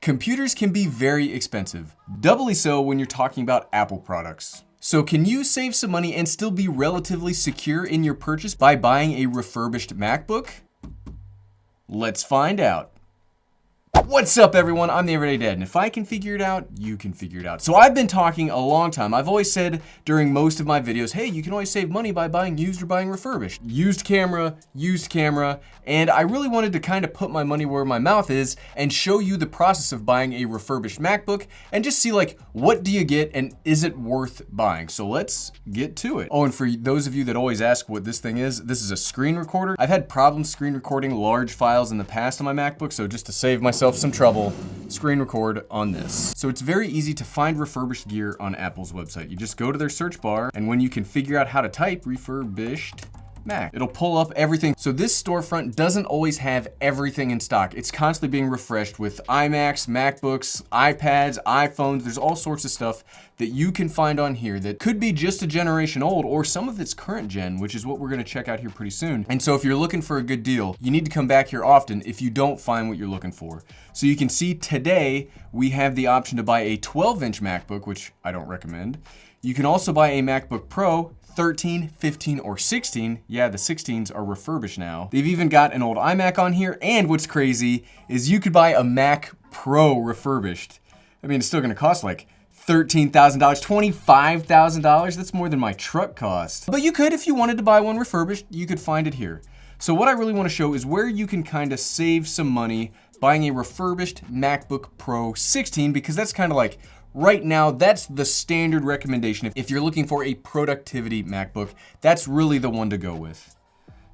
Computers can be very expensive, doubly so when you're talking about Apple products. So can you save some money and still be relatively secure in your purchase by buying a refurbished MacBook? Let's find out. What's up everyone, I'm the Everyday Dad, and if I can figure it out, you can figure it out. So I've been talking a long time. I've always said during most of my videos, hey, you can always save money by buying used or buying refurbished. Used camera, and I really wanted to kind of put my money where my mouth is and show you the process of buying a refurbished MacBook and just see like, what do you get and is it worth buying? So let's get to it. Oh, and for those of you that always ask what this thing is, this is a screen recorder. I've had problems screen recording large files in the past on my MacBook, so just to save myself some trouble, screen record on this. So it's very easy to find refurbished gear on Apple's website. You just go to their search bar, and when you can figure out how to type refurbished Mac, it'll pull up everything. So this storefront doesn't always have everything in stock. It's constantly being refreshed with iMacs, MacBooks, iPads, iPhones. There's all sorts of stuff that you can find on here that could be just a generation old or some of its current gen, which is what we're gonna check out here pretty soon. And so if you're looking for a good deal, you need to come back here often if you don't find what you're looking for. So you can see today we have the option to buy a 12-inch MacBook, which I don't recommend. You can also buy a MacBook Pro, 13, 15, or 16. Yeah, the 16s are refurbished now. They've even got an old iMac on here, and what's crazy is you could buy a Mac Pro refurbished. I mean, it's still gonna cost like $13,000, $25,000. That's more than my truck cost. But you could, if you wanted to buy one refurbished, you could find it here. So what I really wanna show is where you can kind of save some money buying a refurbished MacBook Pro 16, because that's kind of like, right now, that's the standard recommendation. If you're looking for a productivity MacBook, that's really the one to go with.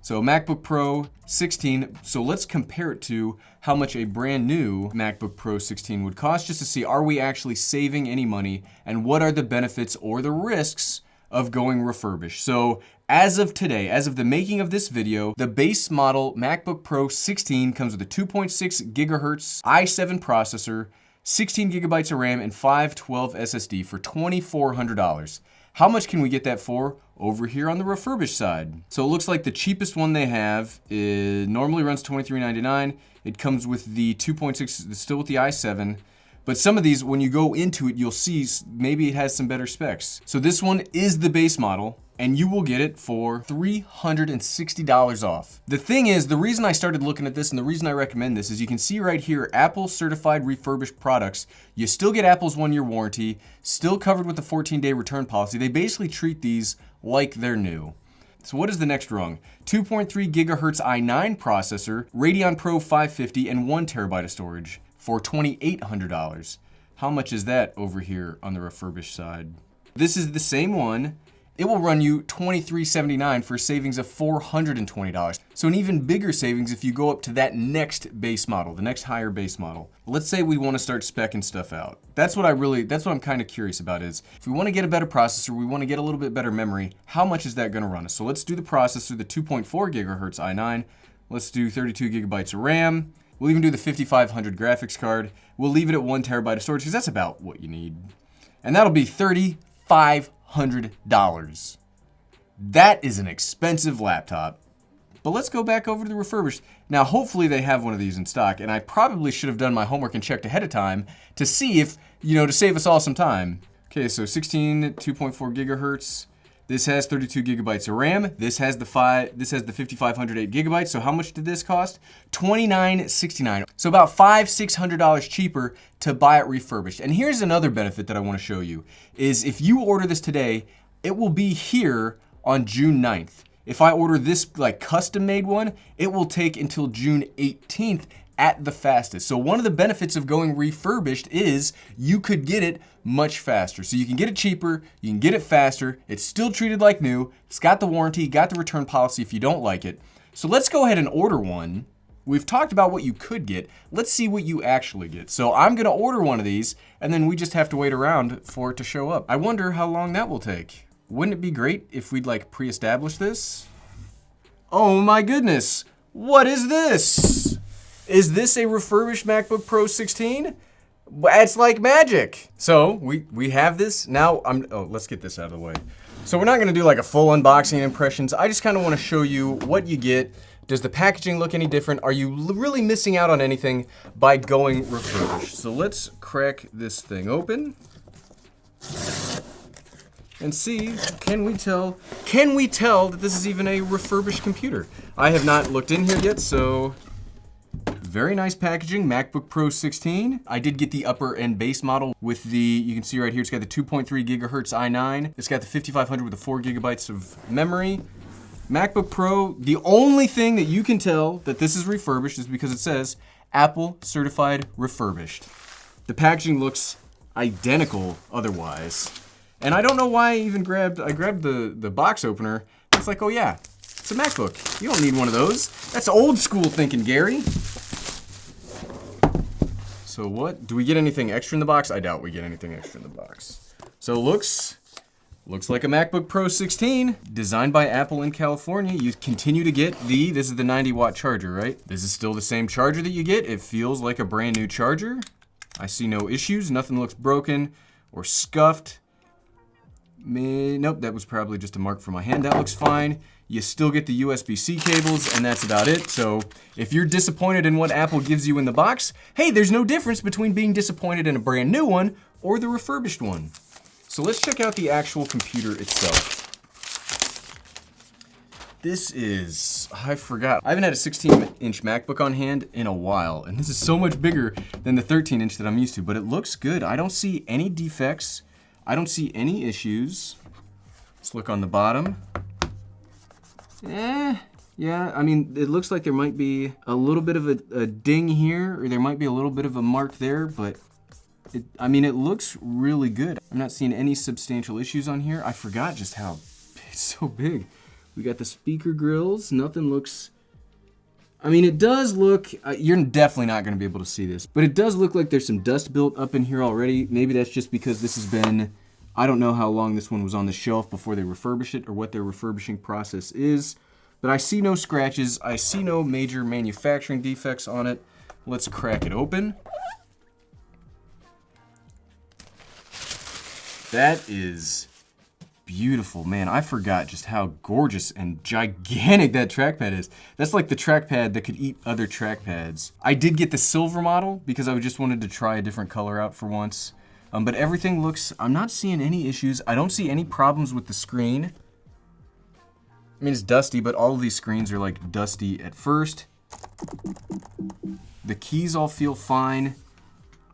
So MacBook Pro 16, so let's compare it to how much a brand new MacBook Pro 16 would cost, just to see, are we actually saving any money and what are the benefits or the risks of going refurbished. So as of today, as of the making of this video, the base model MacBook Pro 16 comes with a 2.6 gigahertz i7 processor, 16 gigabytes of RAM, and 512 SSD for $2,400. How much can we get that for over here on the refurbished side? So it looks like the cheapest one they have normally runs $23.99. It comes with the 2.6, still with the i7. But some of these, when you go into it, you'll see maybe it has some better specs. So this one is the base model, and you will get it for $360 off. The thing is, the reason I started looking at this and the reason I recommend this is you can see right here, Apple certified refurbished products. You still get Apple's 1-year warranty, still covered with the 14-day return policy. They basically treat these like they're new. So what is the next rung? 2.3 gigahertz i9 processor, Radeon Pro 550, and 1 terabyte of storage for $2,800. How much is that over here on the refurbished side? This is the same one. It will run you $23.79 for savings of $420. So an even bigger savings if you go up to that next base model, the next higher base model. Let's say we want to start speccing stuff out. That's what I'm kind of curious about is, if we want to get a better processor, we want to get a little bit better memory, how much is that going to run us? So let's do the processor, the 2.4 gigahertz i9. Let's do 32 gigabytes of RAM. We'll even do the 5500 graphics card. We'll leave it at 1 terabyte of storage because that's about what you need. And that'll be $3,500. That is an expensive laptop. But let's go back over to the refurbished. Now, hopefully they have one of these in stock, and I probably should have done my homework and checked ahead of time to see if, to save us all some time. Okay, so 16, 2.4 gigahertz. This has 32 gigabytes of RAM. This has the 5508 gigabytes. So how much did this cost? $29.69. So about $600 cheaper to buy it refurbished. And here's another benefit that I want to show you is if you order this today, it will be here on June 9th. If I order this like custom made one, it will take until June 18th at the fastest. So one of the benefits of going refurbished is you could get it much faster. So you can get it cheaper, you can get it faster, it's still treated like new, it's got the warranty, got the return policy if you don't like it. So let's go ahead and order one. We've talked about what you could get. Let's see what you actually get. So I'm gonna order one of these and then we just have to wait around for it to show up. I wonder how long that will take. Wouldn't it be great if we'd like pre-establish this? Oh my goodness, what is this? Is this a refurbished MacBook Pro 16? It's like magic. So we have this. Now let's get this out of the way. So we're not gonna do like a full unboxing and impressions. I just kind of want to show you what you get Does the packaging look any different? Are you really missing out on anything by going refurbished? So let's crack this thing open and see, can we tell that this is even a refurbished computer? I have not looked in here yet, so very nice packaging, MacBook Pro 16. I did get the upper and base model with the, you can see right here, it's got the 2.3 gigahertz i9. It's got the 5500 with the 4 gigabytes of memory. MacBook Pro, the only thing that you can tell that this is refurbished is because it says Apple certified refurbished. The packaging looks identical otherwise. And I don't know why I grabbed the box opener. It's like, oh yeah, it's a MacBook. You don't need one of those. That's old school thinking, Gary. So what, do we get anything extra in the box? I doubt we get anything extra in the box. So looks like a MacBook Pro 16, designed by Apple in California. You continue to get this is the 90-watt charger, right? This is still the same charger that you get. It feels like a brand new charger. I see no issues, nothing looks broken or scuffed. Nope, that was probably just a mark for my hand. That looks fine. You still get the USB-C cables, and that's about it. So if you're disappointed in what Apple gives you in the box, hey, there's no difference between being disappointed in a brand new one or the refurbished one. So let's check out the actual computer itself. This is, I forgot. I haven't had a 16-inch MacBook on hand in a while, and this is so much bigger than the 13-inch that I'm used to, but it looks good. I don't see any defects. I don't see any issues. Let's look on the bottom. Yeah, I mean, it looks like there might be a little bit of a ding here, or there might be a little bit of a mark there, but it looks really good. I'm not seeing any substantial issues on here. I forgot just how it's so big. We got the speaker grills. Nothing looks, it does look, you're definitely not gonna be able to see this, but it does look like there's some dust built up in here already. Maybe that's just because this has been, I don't know how long this one was on the shelf before they refurbish it or what their refurbishing process is, but I see no scratches. I see no major manufacturing defects on it. Let's crack it open. That is beautiful, man. I forgot just how gorgeous and gigantic that trackpad is. That's like the trackpad that could eat other trackpads. I did get the silver model because I just wanted to try a different color out for once. But everything looks, I'm not seeing any issues. I don't see any problems with the screen. It's dusty, but all of these screens are like dusty at first. The keys all feel fine.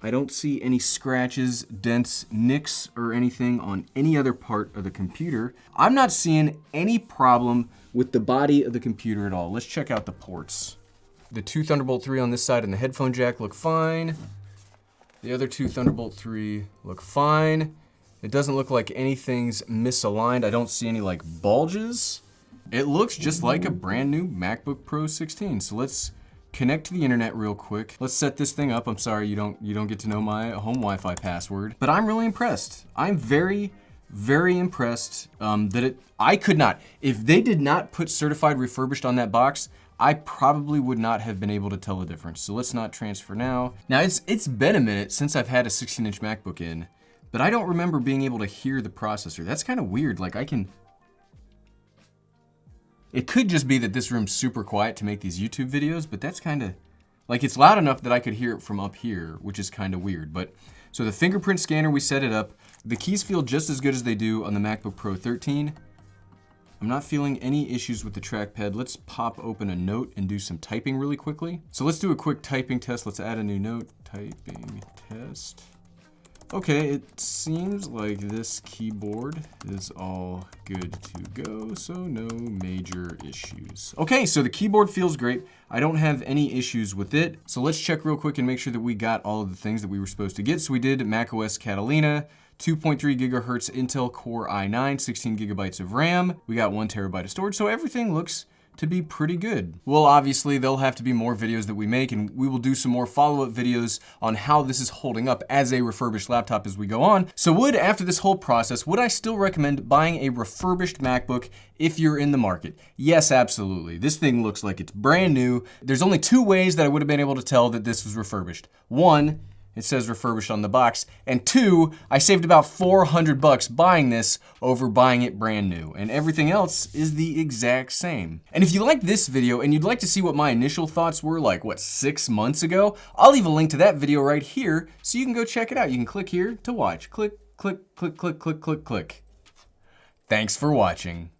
I don't see any scratches, dents, nicks, or anything on any other part of the computer. I'm not seeing any problem with the body of the computer at all. Let's check out the ports. The two Thunderbolt 3 on this side and the headphone jack look fine. The other two Thunderbolt 3 look fine. It doesn't look like anything's misaligned. I don't see any like bulges. It looks just like a brand new MacBook Pro 16. So let's connect to the internet real quick. Let's set this thing up. I'm sorry you don't get to know my home Wi-Fi password, but I'm really impressed. I'm very, very impressed I could not, if they did not put certified refurbished on that box, I probably would not have been able to tell the difference. So let's not transfer now. Now it's been a minute since I've had a 16-inch MacBook in, but I don't remember being able to hear the processor. That's kind of weird. Like it could just be that this room's super quiet to make these YouTube videos, but that's kind of, like it's loud enough that I could hear it from up here, which is kind of weird. But so the fingerprint scanner, we set it up. The keys feel just as good as they do on the MacBook Pro 13. I'm not feeling any issues with the trackpad. Let's pop open a note and do some typing really quickly. So let's do a quick typing test. Let's add a new note, typing test. Okay, it seems like this keyboard is all good to go, so no major issues. Okay, so the keyboard feels great. I don't have any issues with it. So let's check real quick and make sure that we got all of the things that we were supposed to get. So we did macOS Catalina, 2.3 gigahertz Intel Core i9, 16 gigabytes of RAM. We got 1 terabyte of storage, so everything looks to be pretty good. Well, obviously there'll have to be more videos that we make, and we will do some more follow-up videos on how this is holding up as a refurbished laptop as we go on. So after this whole process, would I still recommend buying a refurbished MacBook if you're in the market? Yes, absolutely. This thing looks like it's brand new. There's only 2 ways that I would have been able to tell that this was refurbished. One, it says refurbished on the box. And 2, I saved about $400 buying this over buying it brand new. And everything else is the exact same. And if you like this video and you'd like to see what my initial thoughts were like, 6 months ago, I'll leave a link to that video right here so you can go check it out. You can click here to watch. Click, click, click, click, click, click, click. Thanks for watching.